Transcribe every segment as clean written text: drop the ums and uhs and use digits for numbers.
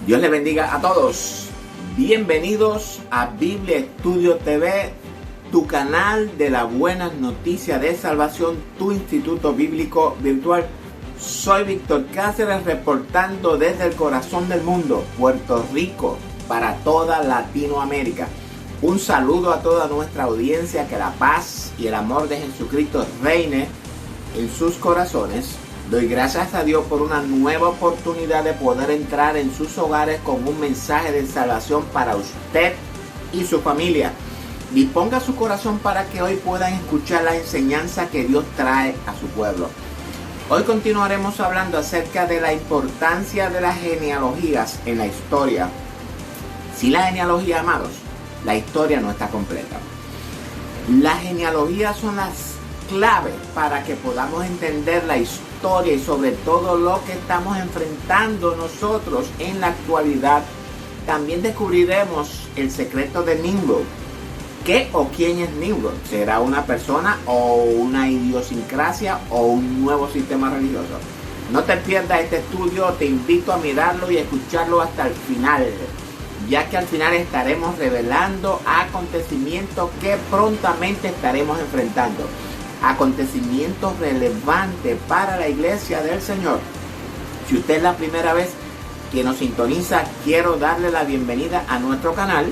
Dios les bendiga a todos. Bienvenidos a Biblia Estudio TV, tu canal de la buena noticia de salvación, tu instituto bíblico virtual. Soy Víctor Cáceres reportando desde el corazón del mundo, Puerto Rico, para toda Latinoamérica. Un saludo a toda nuestra audiencia, que la paz y el amor de Jesucristo reine en sus corazones. Doy gracias a Dios por una nueva oportunidad de poder entrar en sus hogares con un mensaje de salvación para usted y su familia. Disponga su corazón para que hoy puedan escuchar la enseñanza que Dios trae a su pueblo. Hoy continuaremos hablando acerca de la importancia de las genealogías en la historia. Sin la genealogía, amados, la historia no está completa. Las genealogías son las claves para que podamos entender la historia y sobre todo lo que estamos enfrentando nosotros en la actualidad. También descubriremos el secreto de Nimrod. ¿Qué o quién es Nimrod? ¿Será una persona o una idiosincrasia o un nuevo sistema religioso? No te pierdas este estudio, te invito a mirarlo y escucharlo hasta el final, ya que al final estaremos revelando acontecimientos que prontamente estaremos enfrentando. Acontecimientos relevantes para la iglesia del Señor. Si usted es la primera vez que nos sintoniza, quiero darle la bienvenida a nuestro canal.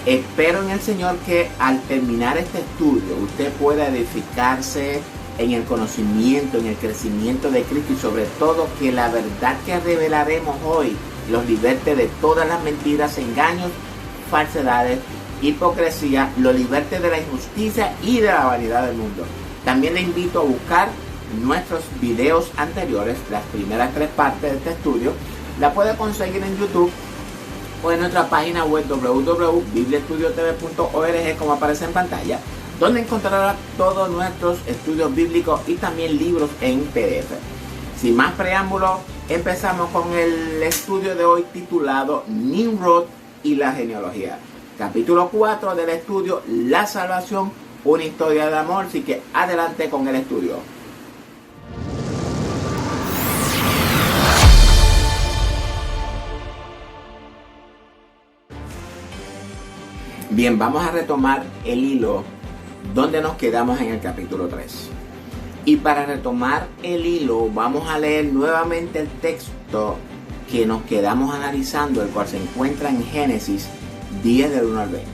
Espero en el Señor que al terminar este estudio usted pueda edificarse en el conocimiento, en el crecimiento de Cristo y sobre todo que la verdad que revelaremos hoy los liberte de todas las mentiras, engaños, falsedades, hipocresía, lo liberte de la injusticia y de la vanidad del mundo. También le invito a buscar nuestros videos anteriores, las primeras 3 partes de este estudio. La puede conseguir en YouTube o en nuestra página web www.bibliaestudiotv.org, como aparece en pantalla, donde encontrará todos nuestros estudios bíblicos y también libros en PDF. Sin más preámbulos, empezamos con el estudio de hoy titulado Nimrod y la genealogía. Capítulo 4 del estudio, la salvación, una historia de amor. Así que adelante con el estudio. Bien, vamos a retomar el hilo donde nos quedamos en el capítulo 3. Y para retomar el hilo, vamos a leer nuevamente el texto que nos quedamos analizando, el cual se encuentra en Génesis 10 del 1 al 20.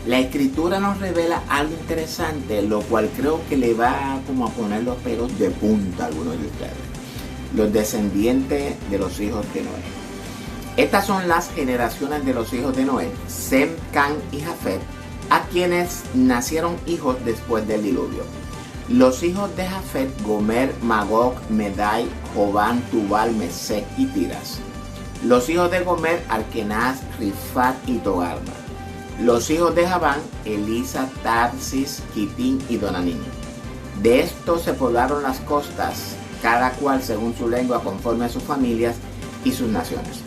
La escritura nos revela algo interesante, lo cual creo que le va como a poner los pelos de punta a algunos de ustedes. Los descendientes de los hijos de Noé. Estas son las generaciones de los hijos de Noé, Sem, Cam y Jafet, a quienes nacieron hijos después del diluvio. Los hijos de Jafet, Gomer, Magog, Medai, Jobán, Tubal, Mesec y Tiras. Los hijos de Gomer, Alkenaz, Rifat y Togarma. Los hijos de Javán, Elisa, Tarsis, Kitín y Donanín. De estos se poblaron las costas, cada cual según su lengua, conforme a sus familias y sus naciones.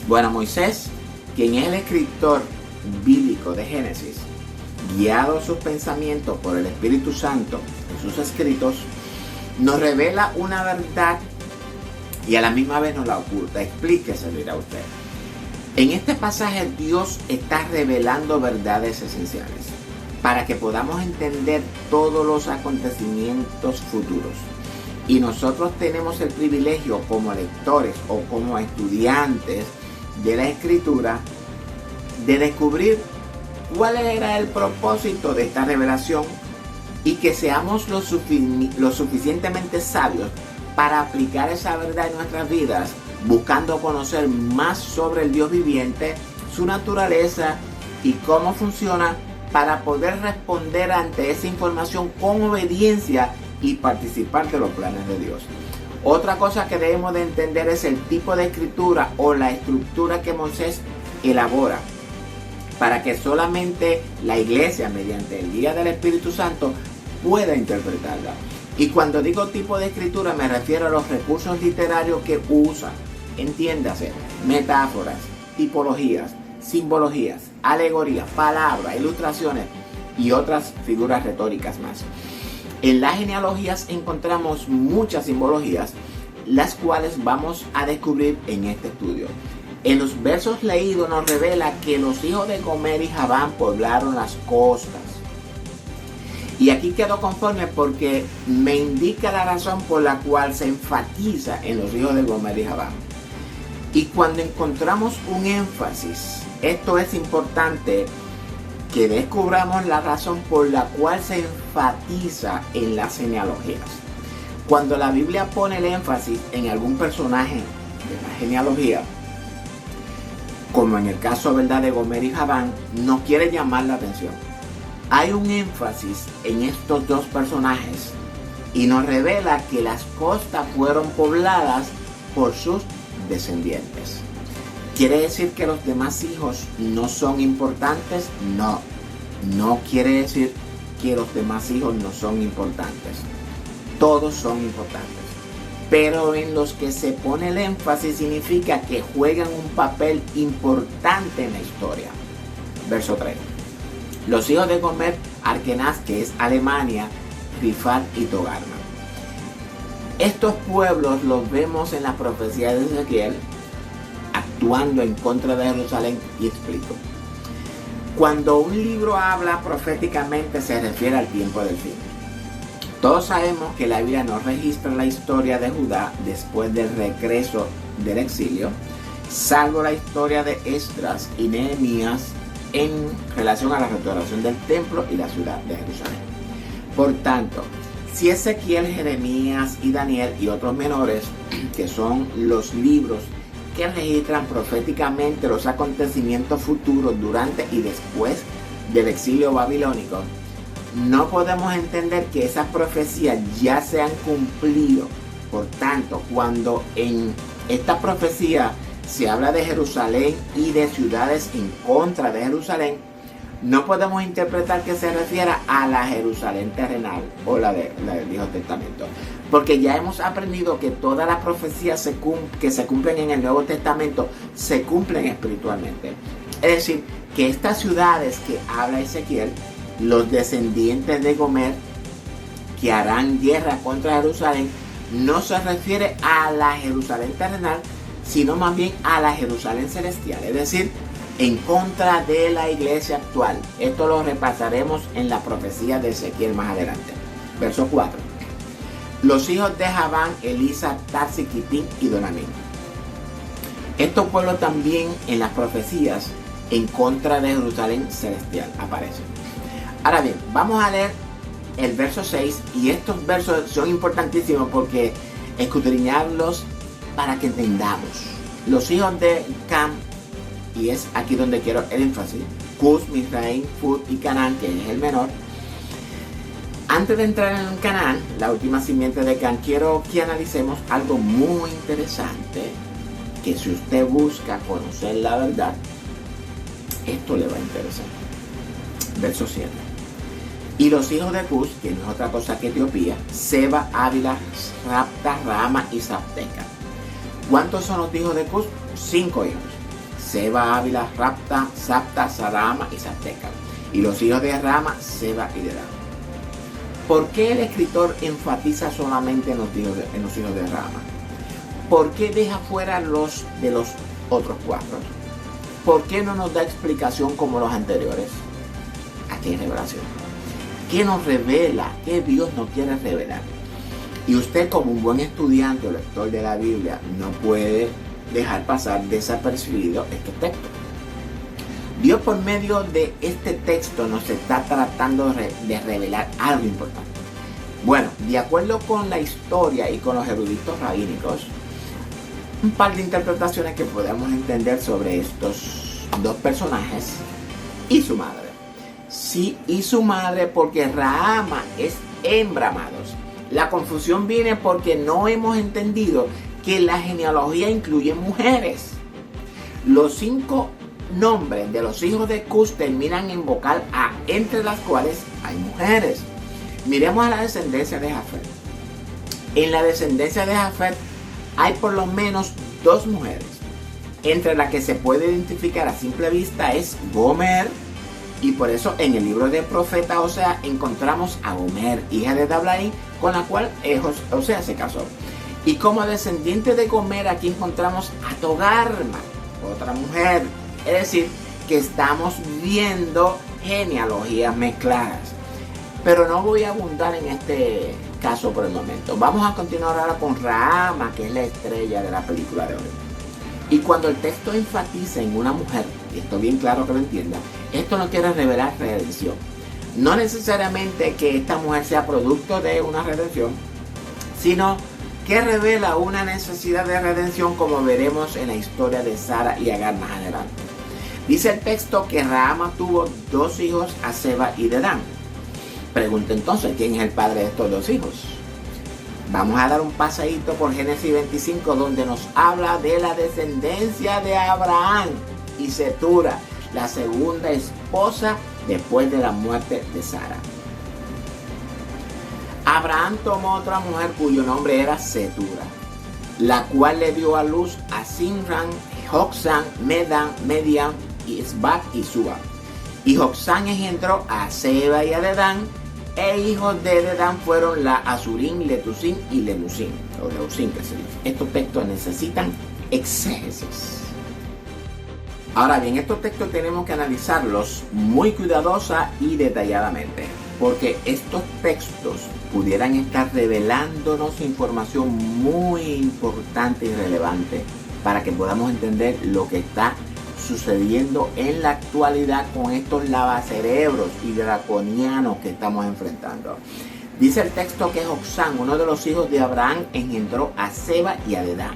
Bueno, Moisés, quien es el escritor bíblico de Génesis, guiado sus pensamientos por el Espíritu Santo en sus escritos, nos revela una verdad y a la misma vez nos la oculta. Explíquese, dirá usted. En este pasaje Dios está revelando verdades esenciales para que podamos entender todos los acontecimientos futuros. Y nosotros tenemos el privilegio como lectores o como estudiantes de la Escritura de descubrir cuál era el propósito de esta revelación y que seamos lo suficientemente sabios para aplicar esa verdad en nuestras vidas, buscando conocer más sobre el Dios viviente, su naturaleza y cómo funciona, para poder responder ante esa información con obediencia y participar de los planes de Dios. Otra cosa que debemos de entender es el tipo de escritura o la estructura que Moisés elabora para que solamente la iglesia, mediante el guía del Espíritu Santo, pueda interpretarla. Y cuando digo tipo de escritura me refiero a los recursos literarios que usa. Entiéndase, metáforas, tipologías, simbologías, alegorías, palabras, ilustraciones y otras figuras retóricas más. En las genealogías encontramos muchas simbologías, las cuales vamos a descubrir en este estudio. En los versos leídos nos revela que los hijos de Gomer y Javán poblaron las costas. Y aquí quedo conforme porque me indica la razón por la cual se enfatiza en los hijos de Gomer y Javán. Y cuando encontramos un énfasis, esto es importante que descubramos la razón por la cual se enfatiza en las genealogías. Cuando la Biblia pone el énfasis en algún personaje de la genealogía, como en el caso, ¿verdad?, de Gomer y Javán, no quiere llamar la atención. Hay un énfasis en estos dos personajes y nos revela que las costas fueron pobladas por sus descendientes. ¿Quiere decir que los demás hijos no son importantes? No, no quiere decir que los demás hijos no son importantes. Todos son importantes. Pero en los que se pone el énfasis significa que juegan un papel importante en la historia. Verso 3. Los hijos de Gomer, Arkenaz, que es Alemania, Rifat y Togarma. Estos pueblos los vemos en la profecía de Ezequiel actuando en contra de Jerusalén, y explico. Cuando un libro habla proféticamente se refiere al tiempo del fin. Todos sabemos que la Biblia no registra la historia de Judá después del regreso del exilio, salvo la historia de Esdras y Nehemías en relación a la restauración del templo y la ciudad de Jerusalén. Por tanto, si Ezequiel, Jeremías y Daniel y otros menores, que son los libros que registran proféticamente los acontecimientos futuros durante y después del exilio babilónico, no podemos entender que esas profecías ya se han cumplido. Por tanto, cuando en esta profecía se habla de Jerusalén y de ciudades en contra de Jerusalén, no podemos interpretar que se refiera a la Jerusalén terrenal o la del Viejo Testamento. Porque ya hemos aprendido que todas las profecías que se cumplen en el Nuevo Testamento se cumplen espiritualmente. Es decir, que estas ciudades que habla Ezequiel, los descendientes de Gomer, que harán guerra contra Jerusalén, no se refiere a la Jerusalén terrenal, sino más bien a la Jerusalén celestial, es decir, en contra de la iglesia actual. Esto lo repasaremos en la profecía de Ezequiel más adelante. Verso 4. Los hijos de Javán, Elisa, Tarsi, Kitín y Donamín. Estos pueblos también en las profecías en contra de Jerusalén celestial aparecen. Ahora bien, vamos a leer el verso 6, y estos versos son importantísimos porque escudriñarlos para que entendamos. Los hijos de Cam, y es aquí donde quiero el énfasis, Cus, Misraim, Fut y Canaán, que es el menor. Antes de entrar en Canaán, la última simiente de Cam, quiero que analicemos algo muy interesante, que si usted busca conocer la verdad, esto le va a interesar. Verso 7. Y los hijos de Cus, que no es otra cosa que Etiopía, Seba, Ávila, Rapta, Rama y Sapteca. ¿Cuántos son los hijos de Cus? 5 hijos. Seba, Ávila, Rapta, Sapta, Sarama y Sapteca. Y los hijos de Rama, Seba y Dedán. ¿Por qué el escritor enfatiza solamente en los hijos de Rama? ¿Por qué deja fuera los de los otros 4? ¿Por qué no nos da explicación como los anteriores? Aquí hay revelación. ¿Qué nos revela? ¿Qué Dios nos quiere revelar? Y usted, como un buen estudiante o lector de la Biblia, no puede dejar pasar desapercibido este texto. Dios, por medio de este texto, nos está tratando de revelar algo importante. Bueno, de acuerdo con la historia y con los eruditos rabínicos, un par de interpretaciones que podemos entender sobre estos dos personajes y su madre. Sí, y su madre, porque Rahama es hembra, amados. La confusión viene porque no hemos entendido que la genealogía incluye mujeres. Los 5 nombres de los hijos de Cus terminan en vocal A, entre las cuales hay mujeres. Miremos a la descendencia de Jafet. En la descendencia de Jafet hay por lo menos 2 mujeres. Entre las que se puede identificar a simple vista es Gomer, y por eso en el libro del profeta Osea encontramos a Gomer, hija de Dablaí, con la cual Osea se casó. Y como descendiente de Gomer aquí encontramos a Togarma, otra mujer. Es decir, que estamos viendo genealogías mezcladas. Pero no voy a abundar en este caso por el momento. Vamos a continuar ahora con Rahama, que es la estrella de la película de hoy. Y cuando el texto enfatiza en una mujer, y esto bien claro que lo entienda, esto no quiere revelar redención. No necesariamente que esta mujer sea producto de una redención, sino que revela una necesidad de redención, como veremos en la historia de Sara y Agar más adelante. Dice el texto que Rahama tuvo 2 hijos, a Seba y Dedán. Pregunta entonces, ¿quién es el padre de estos 2 hijos? Vamos a dar un paseíto por Génesis 25, donde nos habla de la descendencia de Abraham y Cetura, la segunda esposa después de la muerte de Sara. Abraham tomó otra mujer cuyo nombre era Cetura, la cual le dio a luz a Zimran, Joksán, Medan, Median, Isbac y Suba. Y Joksán engendró a Seba y a Dedán, e hijos de Dedán fueron la Azurín, Letusín y Lemusín, o Leusín que se dice. Estos textos necesitan exégesis. Ahora bien, estos textos tenemos que analizarlos muy cuidadosa y detalladamente, porque estos textos pudieran estar revelándonos información muy importante y relevante para que podamos entender lo que está sucediendo en la actualidad con estos lavacerebros y draconianos que estamos enfrentando. Dice el texto que Joksán, uno de los hijos de Abraham, engendró a Seba y a Dedán.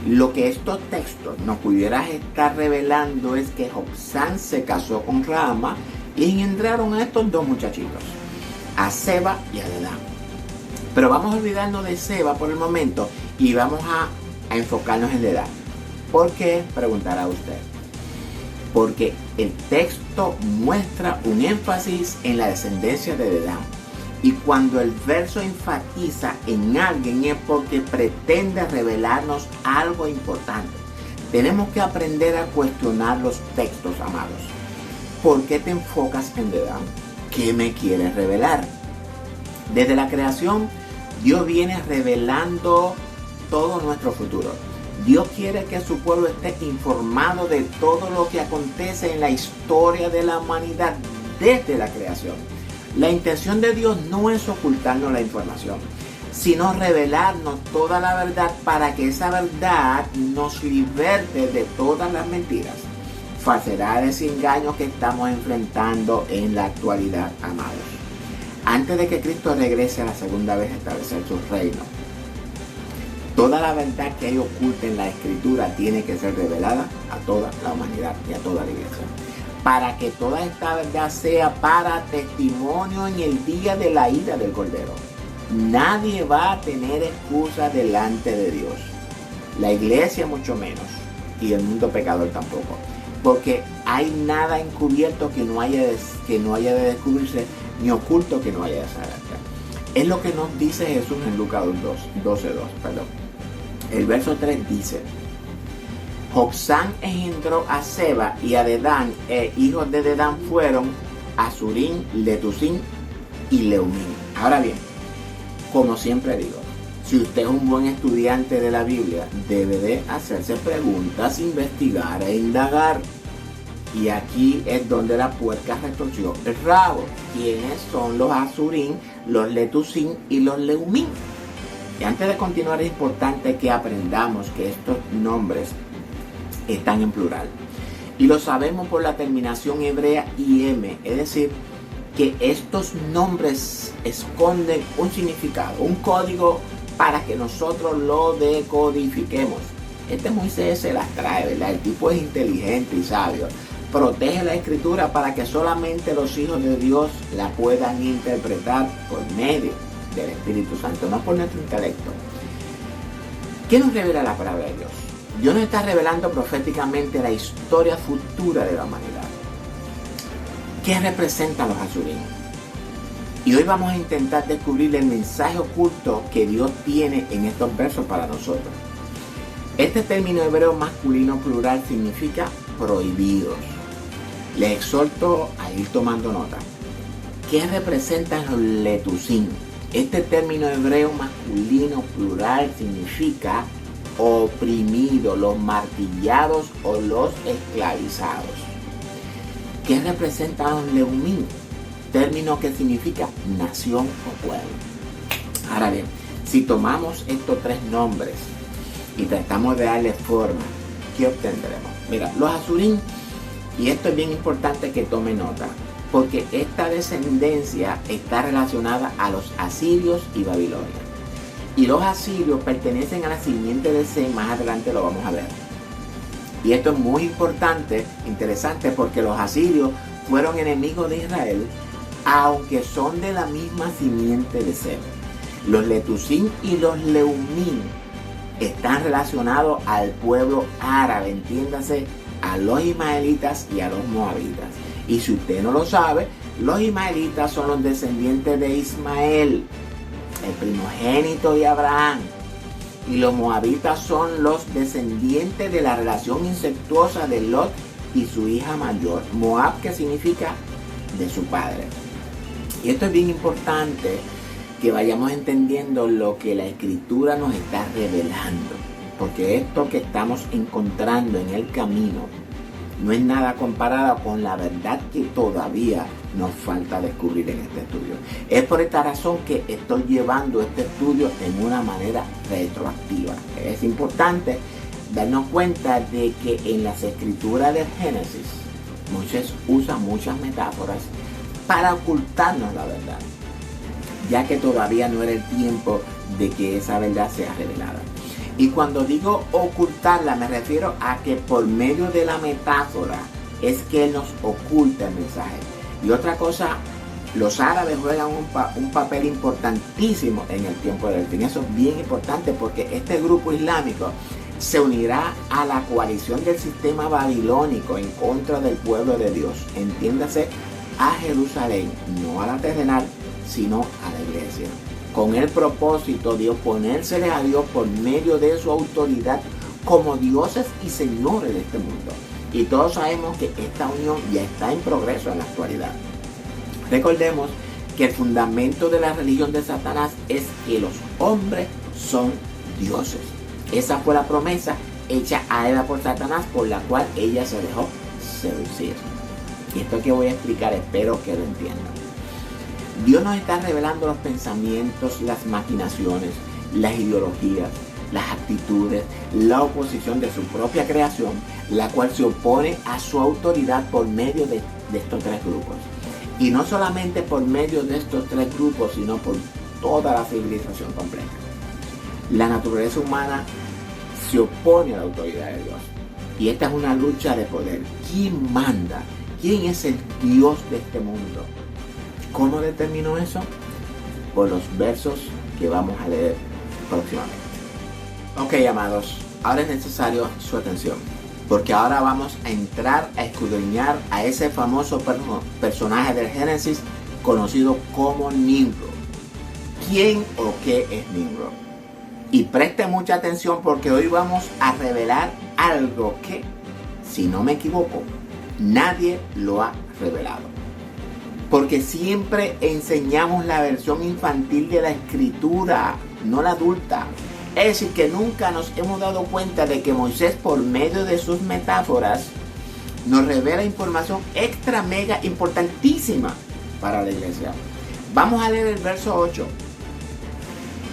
Lo que estos textos nos pudieran estar revelando es que Joksán se casó con Rahama y engendraron a estos 2 muchachitos, a Seba y a Dedán. Pero vamos a olvidarnos de Seba por el momento y vamos a enfocarnos en Dedán. ¿Por qué? Preguntará usted. Porque el texto muestra un énfasis en la descendencia de Dedán. Y cuando el verso enfatiza en alguien es porque pretende revelarnos algo importante. Tenemos que aprender a cuestionar los textos, amados. ¿Por qué te enfocas en Dedán? ¿Qué me quieres revelar? Desde la creación, Dios viene revelando todo nuestro futuro. Dios quiere que su pueblo esté informado de todo lo que acontece en la historia de la humanidad desde la creación. La intención de Dios no es ocultarnos la información, sino revelarnos toda la verdad para que esa verdad nos liberte de todas las mentiras, falsedades y engaños que estamos enfrentando en la actualidad, amados. Antes de que Cristo regrese a la segunda vez a establecer su reino, toda la verdad que hay oculta en la Escritura tiene que ser revelada a toda la humanidad y a toda la iglesia, para que toda esta verdad sea para testimonio en el día de la ira del Cordero. Nadie va a tener excusa delante de Dios, la iglesia mucho menos, y el mundo pecador tampoco, porque hay nada encubierto que no haya de descubrirse, ni oculto que no haya de saberse. Es lo que nos dice Jesús en Lucas 12:2. El verso 3 dice: Joksán engendró a Seba y a Dedán, e hijos de Dedán fueron Azurín, Letusín y Leumín. Ahora bien, como siempre digo, si usted es un buen estudiante de la Biblia, debe de hacerse preguntas, investigar e indagar. Y aquí es donde la puerca retorció el rabo. ¿Quiénes son los Azurín, los Letusín y los Leumín? Y antes de continuar, es importante que aprendamos que estos nombres están en plural. Y lo sabemos por la terminación hebrea IM, es decir, que estos nombres esconden un significado, un código para que nosotros lo decodifiquemos. Moisés se las trae, ¿verdad? El tipo es inteligente y sabio. Protege la Escritura para que solamente los hijos de Dios la puedan interpretar por medio del Espíritu Santo, no por nuestro intelecto. ¿Qué nos revela la palabra de Dios? Dios nos está revelando proféticamente la historia futura de la humanidad. ¿Qué representan los Azurín? Y hoy vamos a intentar descubrir el mensaje oculto que Dios tiene en estos versos para nosotros. Este término hebreo masculino plural significa prohibidos. Les exhorto a ir tomando nota. ¿Qué representan los Letusín? Este término hebreo masculino plural significa oprimidos, los martillados o los esclavizados. ¿Qué representan los Leumim? Término que significa nación o pueblo. Ahora bien, si tomamos estos tres nombres y tratamos de darle forma, ¿qué obtendremos? Mira, los Asurim, y esto es bien importante que tome nota, porque esta descendencia está relacionada a los asirios y Babilonia. Y los asirios pertenecen a la simiente de Sem, más adelante lo vamos a ver. Y esto es muy importante, interesante, porque los asirios fueron enemigos de Israel, aunque son de la misma simiente de Sem. Los Letusim y los Leumim están relacionados al pueblo árabe, entiéndase, a los ismaelitas y a los moabitas. Y si usted no lo sabe, los ismaelitas son los descendientes de Ismael, el primogénito de Abraham. Y los moabitas son los descendientes de la relación incestuosa de Lot y su hija mayor. Moab, que significa de su padre. Y esto es bien importante, que vayamos entendiendo lo que la Escritura nos está revelando. Porque esto que estamos encontrando en el camino no es nada comparado con la verdad que todavía nos falta descubrir en este estudio. Es por esta razón que estoy llevando este estudio en una manera retroactiva. Es importante darnos cuenta de que en las escrituras del Génesis, Moisés usa muchas metáforas para ocultarnos la verdad, ya que todavía no era el tiempo de que esa verdad sea revelada. Y cuando digo ocultarla, me refiero a que por medio de la metáfora es que Él nos oculta el mensaje. Y otra cosa, los árabes juegan un papel importantísimo en el tiempo del fin. Eso es bien importante porque este grupo islámico se unirá a la coalición del sistema babilónico en contra del pueblo de Dios. Entiéndase, a Jerusalén, no a la terrenal, sino a la iglesia, con el propósito de oponérsele a Dios por medio de su autoridad como dioses y señores de este mundo. Y todos sabemos que esta unión ya está en progreso en la actualidad. Recordemos que el fundamento de la religión de Satanás es que los hombres son dioses. Esa fue la promesa hecha a Eva por Satanás, por la cual ella se dejó seducir. Y esto que voy a explicar, espero que lo entiendan. Dios nos está revelando los pensamientos, las maquinaciones, las ideologías, las actitudes, la oposición de su propia creación, la cual se opone a su autoridad por medio de estos tres grupos. Y no solamente por medio de estos tres grupos, sino por toda la civilización completa. La naturaleza humana se opone a la autoridad de Dios. Y esta es una lucha de poder. ¿Quién manda? ¿Quién es el Dios de este mundo? ¿Cómo determinó eso? Por los versos que vamos a leer próximamente. Ok, amados, ahora es necesario su atención, porque ahora vamos a entrar a escudriñar a ese famoso personaje del Génesis conocido como Nimrod. ¿Quién o qué es Nimrod? Y preste mucha atención porque hoy vamos a revelar algo que, si no me equivoco, nadie lo ha revelado. Porque siempre enseñamos la versión infantil de la escritura, no la adulta. Es decir, que nunca nos hemos dado cuenta de que Moisés, por medio de sus metáforas, nos revela información extra mega importantísima para la iglesia. Vamos a leer el verso 8.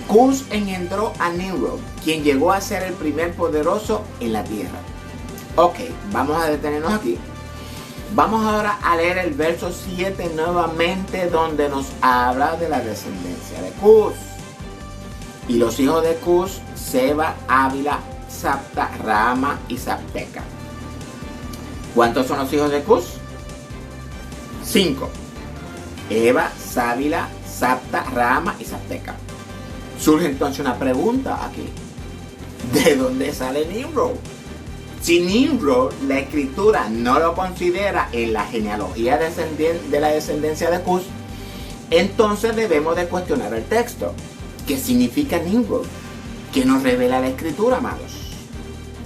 Cus engendró a Nimrod, quien llegó a ser el primer poderoso en la tierra. Ok, vamos a detenernos aquí. Vamos ahora a leer el verso 7 nuevamente, donde nos habla de la descendencia de Cus. Y los hijos de Cus, Seba, Ávila, Sapta, Raama y Sapteca. ¿Cuántos son los hijos de Cus? 5. Eva, Sávila, Sapta, Raama y Sapteca. Surge entonces una pregunta aquí. ¿De dónde sale Nimrod? Si Nimrod, la escritura no lo considera en la genealogía de la descendencia de Cus, entonces debemos de cuestionar el texto. ¿Qué significa Nimrod? ¿Qué nos revela la escritura, amados?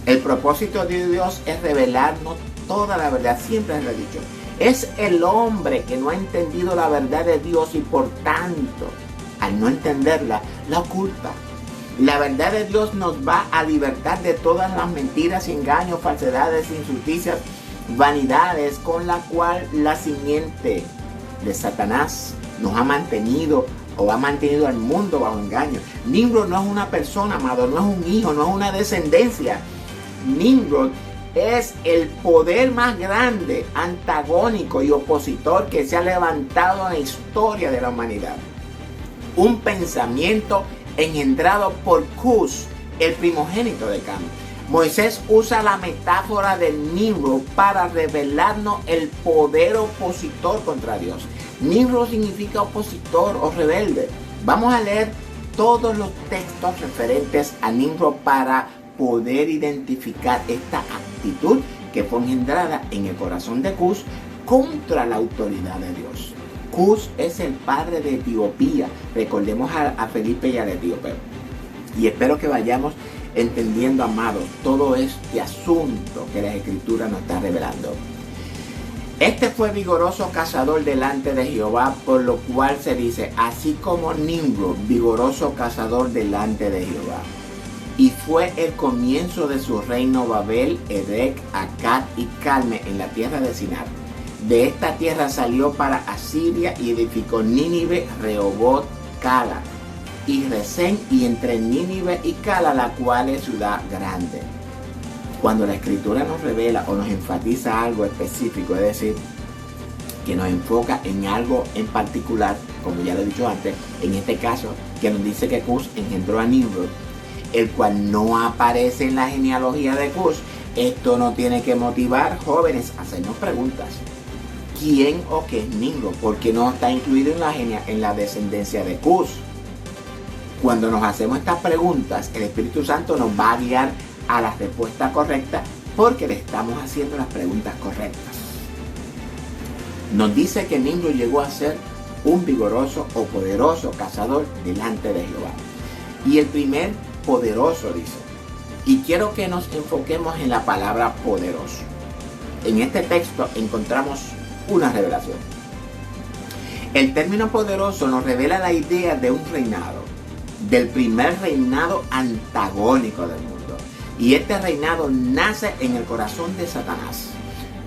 El propósito de Dios es revelarnos toda la verdad, siempre lo he dicho. Es el hombre que no ha entendido la verdad de Dios y por tanto, al no entenderla, la oculta. La verdad de Dios nos va a libertar de todas las mentiras, engaños, falsedades, injusticias, vanidades con la cual la simiente de Satanás nos ha mantenido o ha mantenido al mundo bajo engaño. Nimrod no es una persona, amado, no es un hijo, no es una descendencia. Nimrod es el poder más grande, antagónico y opositor que se ha levantado en la historia de la humanidad. Un pensamiento engendrado por Cus, el primogénito de Cam. Moisés usa la metáfora de Nimrod para revelarnos el poder opositor contra Dios. Nimrod significa opositor o rebelde. Vamos a leer todos los textos referentes a Nimrod para poder identificar esta actitud que fue engendrada en el corazón de Cus contra la autoridad de Dios. Cus es el padre de Etiopía. Recordemos a Felipe y al etíope. Y espero que vayamos entendiendo, amados, todo este asunto que la Escritura nos está revelando. Este fue vigoroso cazador delante de Jehová, por lo cual se dice, así como Nimrod, vigoroso cazador delante de Jehová. Y fue el comienzo de su reino Babel, Erec, Akkad y Calme en la tierra de Sinar. De esta tierra salió para Asiria y edificó Nínive, Rehoboth, Cala y Resén, y entre Nínive y Cala, la cual es ciudad grande. Cuando la Escritura nos revela o nos enfatiza algo específico, es decir, que nos enfoca en algo en particular, como ya lo he dicho antes, en este caso, que nos dice que Cus engendró a Nimrod, el cual no aparece en la genealogía de Cus, esto no tiene que motivar jóvenes a hacernos preguntas. ¿Quién o qué es Nimrod? ¿Por qué no está incluido en la descendencia de Cus? Cuando nos hacemos estas preguntas, el Espíritu Santo nos va a guiar a la respuesta correcta porque le estamos haciendo las preguntas correctas. Nos dice que Nimrod llegó a ser un vigoroso o poderoso cazador delante de Jehová. Y el primer poderoso dice, y quiero que nos enfoquemos en la palabra poderoso. En este texto encontramos una revelación. El término poderoso nos revela la idea de un reinado, del primer reinado antagónico del mundo. Y este reinado nace en el corazón de Satanás.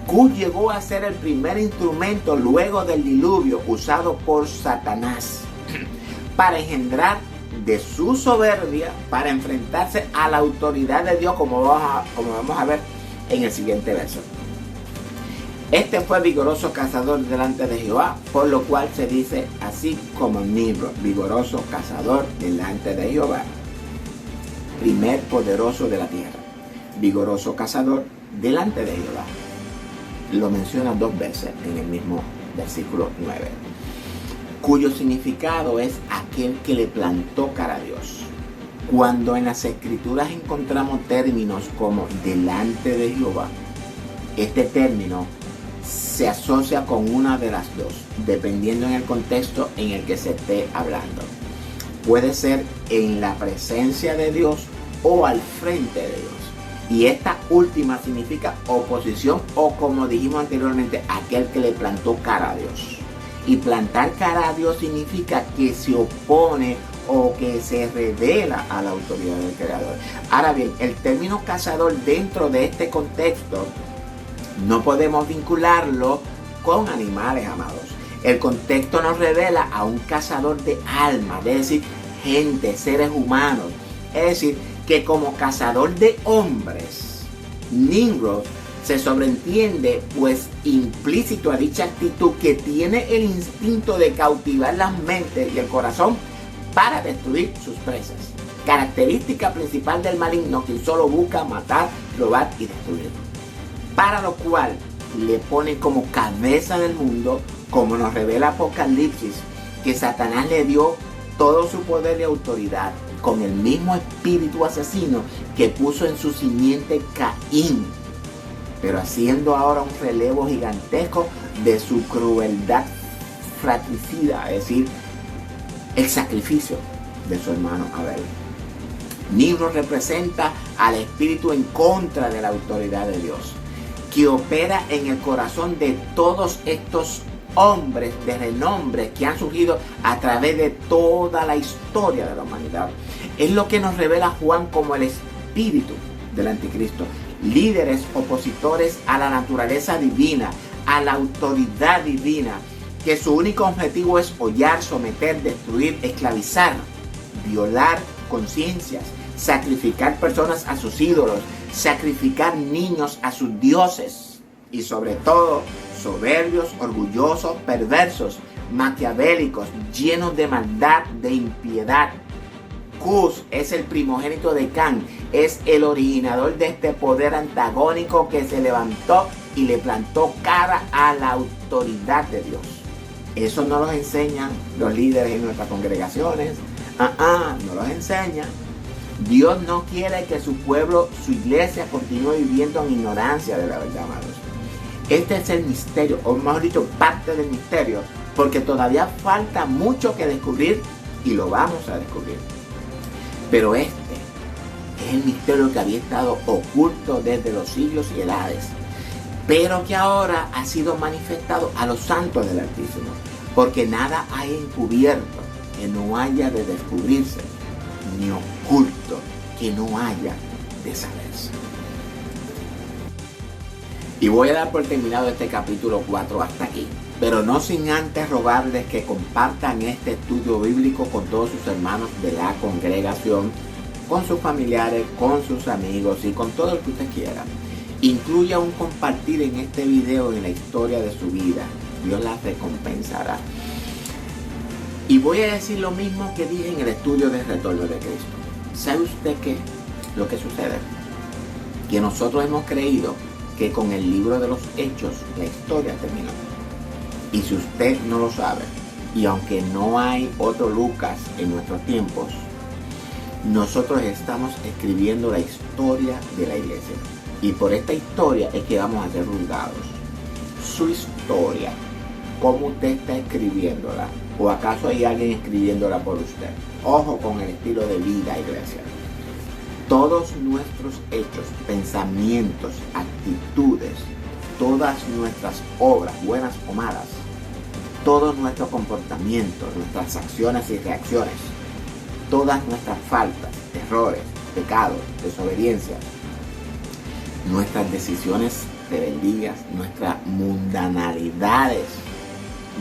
Cus llegó a ser el primer instrumento luego del diluvio usado por Satanás para engendrar de su soberbia, para enfrentarse a la autoridad de Dios, como vamos a ver en el siguiente verso. Este fue vigoroso cazador delante de Jehová, por lo cual se dice así como Nimrod, vigoroso cazador delante de Jehová. Primer poderoso de la tierra, vigoroso cazador delante de Jehová. Lo menciona dos veces en el mismo versículo 9, cuyo significado es aquel que le plantó cara a Dios. Cuando en las Escrituras encontramos términos como delante de Jehová, este término se asocia con una de las dos, dependiendo en el contexto en el que se esté hablando. Puede ser en la presencia de Dios o al frente de Dios. Y esta última significa oposición o, como dijimos anteriormente, aquel que le plantó cara a Dios. Y plantar cara a Dios significa que se opone o que se revela a la autoridad del Creador. Ahora bien, el término cazador dentro de este contexto no podemos vincularlo con animales, amados. El contexto nos revela a un cazador de almas, es decir, gente, seres humanos. Es decir, que como cazador de hombres, Nimrod se sobreentiende, pues implícito a dicha actitud, que tiene el instinto de cautivar las mentes y el corazón para destruir sus presas. Característica principal del maligno, que solo busca matar, robar y destruir. Para lo cual le pone como cabeza del mundo, como nos revela Apocalipsis, que Satanás le dio todo su poder y autoridad, con el mismo espíritu asesino que puso en su simiente Caín, pero haciendo ahora un relevo gigantesco de su crueldad fratricida, es decir, el sacrificio de su hermano Abel. Nimrod representa al espíritu en contra de la autoridad de Dios, que opera en el corazón de todos estos hombres de renombre que han surgido a través de toda la historia de la humanidad. Es lo que nos revela Juan como el espíritu del anticristo. Líderes opositores a la naturaleza divina, a la autoridad divina, que su único objetivo es hollar, someter, destruir, esclavizar, violar conciencias, sacrificar personas a sus ídolos, sacrificar niños a sus dioses y sobre todo soberbios, orgullosos, perversos, maquiavélicos, llenos de maldad, de impiedad. Cus es el primogénito de Can, es el originador de este poder antagónico que se levantó y le plantó cara a la autoridad de Dios. Eso no los enseñan los líderes en nuestras congregaciones. No los enseñan. Dios no quiere que su pueblo, su iglesia, continúe viviendo en ignorancia de la verdad, amados. Este es el misterio, o mejor dicho, parte del misterio, porque todavía falta mucho que descubrir y lo vamos a descubrir. Pero este es el misterio que había estado oculto desde los siglos y edades, pero que ahora ha sido manifestado a los santos del Altísimo, porque nada hay encubierto que no haya de descubrirse, ni oculto que no haya de saberse. Y voy a dar por terminado este capítulo 4 hasta aquí, pero no sin antes rogarles que compartan este estudio bíblico con todos sus hermanos de la congregación, con sus familiares, con sus amigos y con todo el que usted quiera. Incluya un compartir en este video en la historia de su vida. Dios la recompensará. Y voy a decir lo mismo que dije en el estudio del retorno de Cristo. ¿Sabe usted qué? Lo que sucede, que nosotros hemos creído que con el libro de los Hechos la historia terminó. Y si usted no lo sabe, y aunque no hay otro Lucas en nuestros tiempos, nosotros estamos escribiendo la historia de la iglesia. Y por esta historia es que vamos a ser juzgados. Su historia, ¿cómo usted está escribiéndola? ¿O acaso hay alguien escribiéndola por usted? Ojo con el estilo de vida, iglesia. Todos nuestros hechos, pensamientos, actitudes, todas nuestras obras, buenas o malas, todo nuestro comportamiento, nuestras acciones y reacciones, todas nuestras faltas, errores, pecados, desobediencias, nuestras decisiones, rebeldías, nuestras mundanalidades,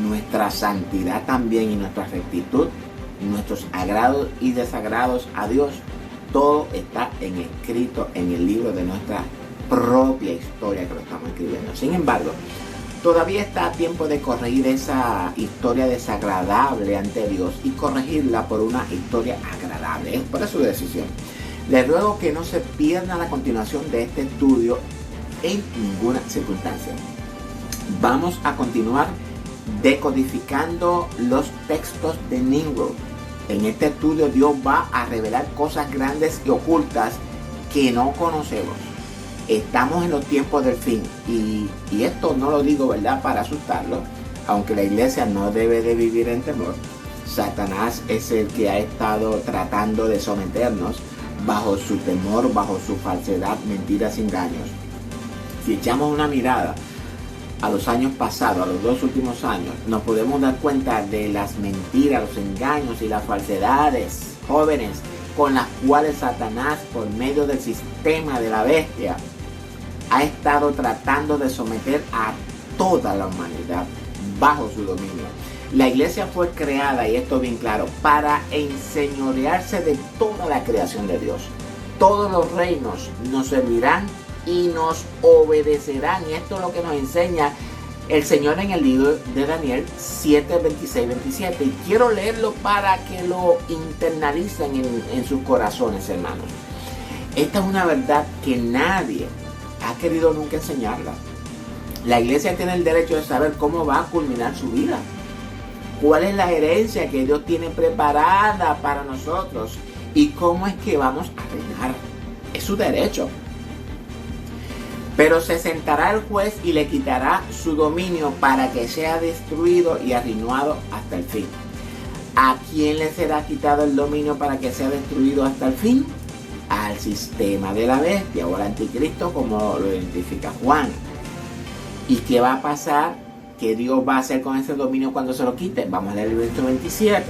nuestra santidad también y nuestra rectitud, nuestros agrados y desagrados a Dios, todo está escrito en el libro de nuestra propia historia que lo estamos escribiendo. Sin embargo, todavía está a tiempo de corregir esa historia desagradable ante Dios y corregirla por una historia agradable. Es por su decisión. Les ruego que no se pierdan la continuación de este estudio en ninguna circunstancia. Vamos a continuar decodificando los textos de Nimrod. En este estudio Dios va a revelar cosas grandes y ocultas que no conocemos. Estamos en los tiempos del fin y esto no lo digo, ¿verdad?, para asustarlo, aunque la iglesia no debe de vivir en temor. Satanás es el que ha estado tratando de someternos bajo su temor, bajo su falsedad, mentiras y engaños. Si echamos una mirada a los años pasados, a los 2 últimos años, nos podemos dar cuenta de las mentiras, los engaños y las falsedades jóvenes con las cuales Satanás, por medio del sistema de la bestia, ha estado tratando de someter a toda la humanidad bajo su dominio. La iglesia fue creada, y esto bien claro, para enseñorearse de toda la creación de Dios. Todos los reinos nos servirán y nos obedecerán. Y esto es lo que nos enseña el Señor en el libro de Daniel 7, 26, 27. Y quiero leerlo para que lo internalicen en sus corazones, hermanos. Esta es una verdad que nadie ha querido nunca enseñarla. La iglesia tiene el derecho de saber cómo va a culminar su vida. ¿Cuál es la herencia que Dios tiene preparada para nosotros? ¿Y cómo es que vamos a reinar? Es su derecho. Pero se sentará el juez y le quitará su dominio para que sea destruido y arruinado hasta el fin. ¿A quién le será quitado el dominio para que sea destruido hasta el fin? Al sistema de la bestia o al anticristo, como lo identifica Juan. ¿Y qué va a pasar? ¿Qué Dios va a hacer con ese dominio cuando se lo quite? Vamos a leer el verso 27.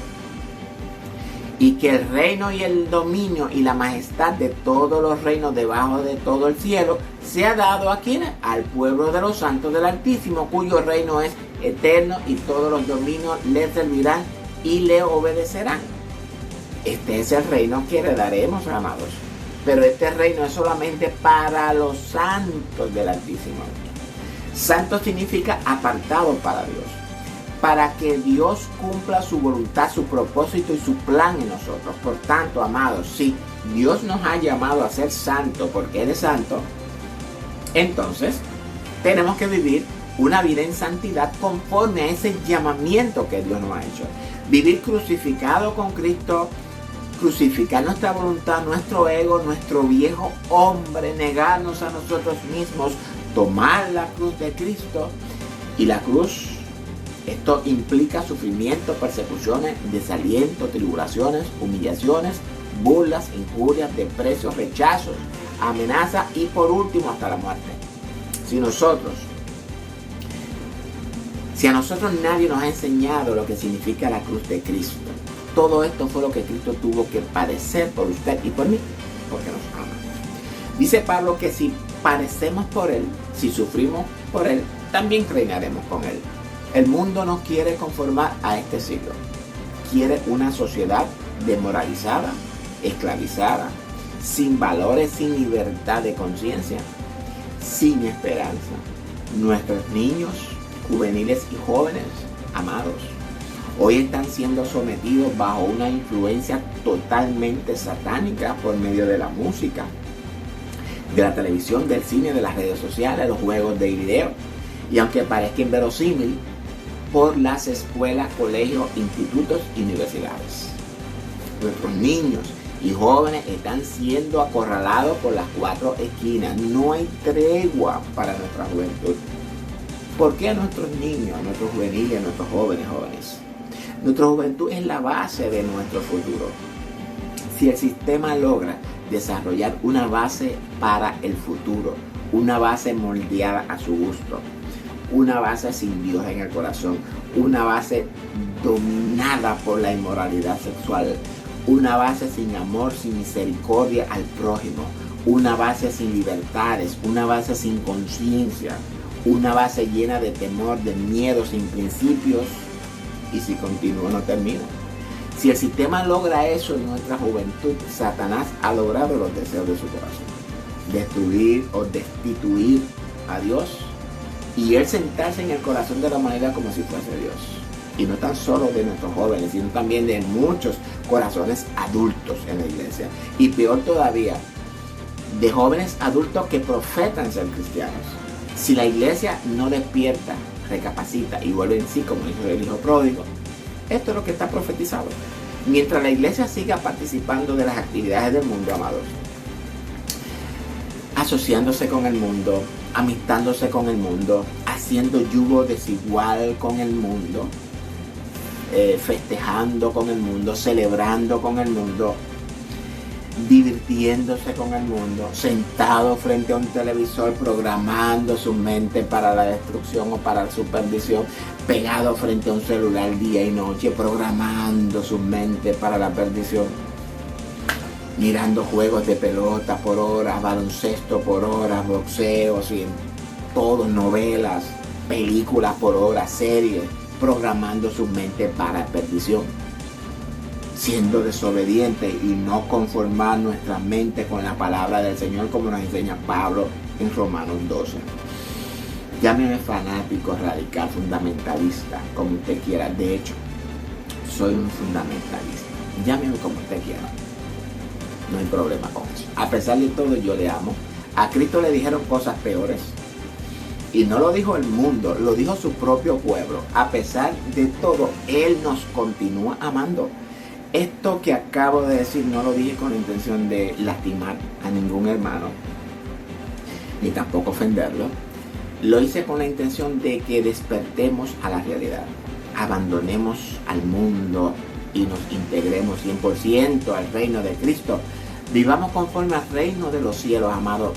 y que el reino y el dominio y la majestad de todos los reinos debajo de todo el cielo se ha dado a quienes, al pueblo de los santos del Altísimo, cuyo reino es eterno y todos los dominios le servirán y le obedecerán. Este es el reino que heredaremos, amados. Pero este reino es solamente para los santos del Altísimo. Santo significa apartado para Dios, para que Dios cumpla su voluntad, su propósito y su plan en nosotros. Por tanto, amados, si Dios nos ha llamado a ser santos porque Él es santo, entonces tenemos que vivir una vida en santidad conforme a ese llamamiento que Dios nos ha hecho. Vivir crucificado con Cristo, crucificar nuestra voluntad, nuestro ego, nuestro viejo hombre, negarnos a nosotros mismos, tomar la cruz de Cristo. Y la cruz, esto implica sufrimiento, persecuciones, desaliento, tribulaciones, humillaciones, burlas, injurias, desprecios, rechazos, amenazas y por último hasta la muerte. Si a nosotros nadie nos ha enseñado lo que significa la cruz de Cristo, todo esto fue lo que Cristo tuvo que padecer por usted y por mí, porque nos ama. Dice Pablo que si padecemos por Él, si sufrimos por Él, también reinaremos con Él. El mundo no quiere conformar a este siglo. Quiere una sociedad desmoralizada, esclavizada, sin valores, sin libertad de conciencia, sin esperanza. Nuestros niños, juveniles y jóvenes, amados, hoy están siendo sometidos bajo una influencia totalmente satánica por medio de la música, de la televisión, del cine, de las redes sociales, los juegos de video. Y aunque parezca inverosímil, por las escuelas, colegios, institutos y universidades. Nuestros niños y jóvenes están siendo acorralados por las cuatro esquinas. No hay tregua para nuestra juventud. ¿Por qué a nuestros niños, a nuestros juveniles, a nuestros jóvenes? Nuestra juventud es la base de nuestro futuro. Si el sistema logra desarrollar una base para el futuro, una base moldeada a su gusto, una base sin Dios en el corazón, una base dominada por la inmoralidad sexual, una base sin amor, sin misericordia al prójimo, una base sin libertades, una base sin conciencia, una base llena de temor, de miedo, sin principios, y si continúo no termino. Si el sistema logra eso en nuestra juventud, Satanás ha logrado los deseos de su corazón: destruir o destituir a Dios y Él sentarse en el corazón de la humanidad como si fuese Dios. Y no tan solo de nuestros jóvenes, sino también de muchos corazones adultos en la iglesia. Y peor todavía, de jóvenes adultos que profetan ser cristianos. Si la iglesia no despierta, recapacita y vuelve en sí, como dijo el hijo pródigo, esto es lo que está profetizado. Mientras la iglesia siga participando de las actividades del mundo, amados, asociándose con el mundo, amistándose con el mundo, haciendo yugo desigual con el mundo, festejando con el mundo, celebrando con el mundo, divirtiéndose con el mundo, sentado frente a un televisor, programando su mente para la destrucción o para la supervisión, pegado frente a un celular día y noche, programando su mente para la perdición, mirando juegos de pelota por horas, baloncesto por horas, boxeos y todo, novelas, películas por horas, series, programando su mente para perdición, siendo desobediente y no conformar nuestra mente con la palabra del Señor, como nos enseña Pablo en Romanos 12. Llámeme fanático, radical, fundamentalista, como usted quiera. De hecho, soy un fundamentalista. Llámeme como usted quiera. No hay problema con eso. A pesar de todo, yo le amo. A Cristo le dijeron cosas peores. Y no lo dijo el mundo, lo dijo su propio pueblo. A pesar de todo, Él nos continúa amando. Esto que acabo de decir no lo dije con la intención de lastimar a ningún hermano, ni tampoco ofenderlo. Lo hice con la intención de que despertemos a la realidad. Abandonemos al mundo y nos integremos 100% al reino de Cristo. Vivamos conforme al reino de los cielos, amados.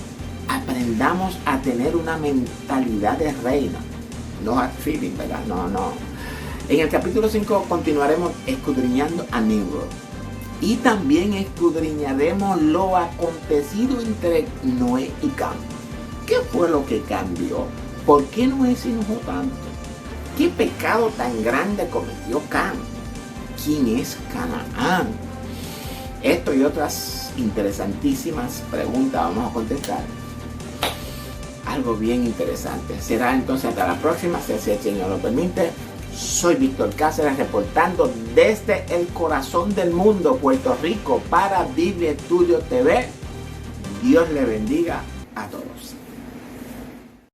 Aprendamos a tener una mentalidad de reino. No hard feeling, ¿verdad? No. En el capítulo 5 continuaremos escudriñando a Nimrod Y también escudriñaremos lo acontecido entre Noé y Cam. ¿Qué fue lo que cambió? ¿Por qué Noé se enojó tanto? ¿Qué pecado tan grande cometió Cam? ¿Quién es Canaán? Esto y otras interesantísimas preguntas vamos a contestar. Algo bien interesante. Será entonces hasta la próxima, si así el Señor lo permite. Soy Víctor Cáceres reportando desde el corazón del mundo, Puerto Rico, para Biblia Estudio TV. Dios le bendiga a todos.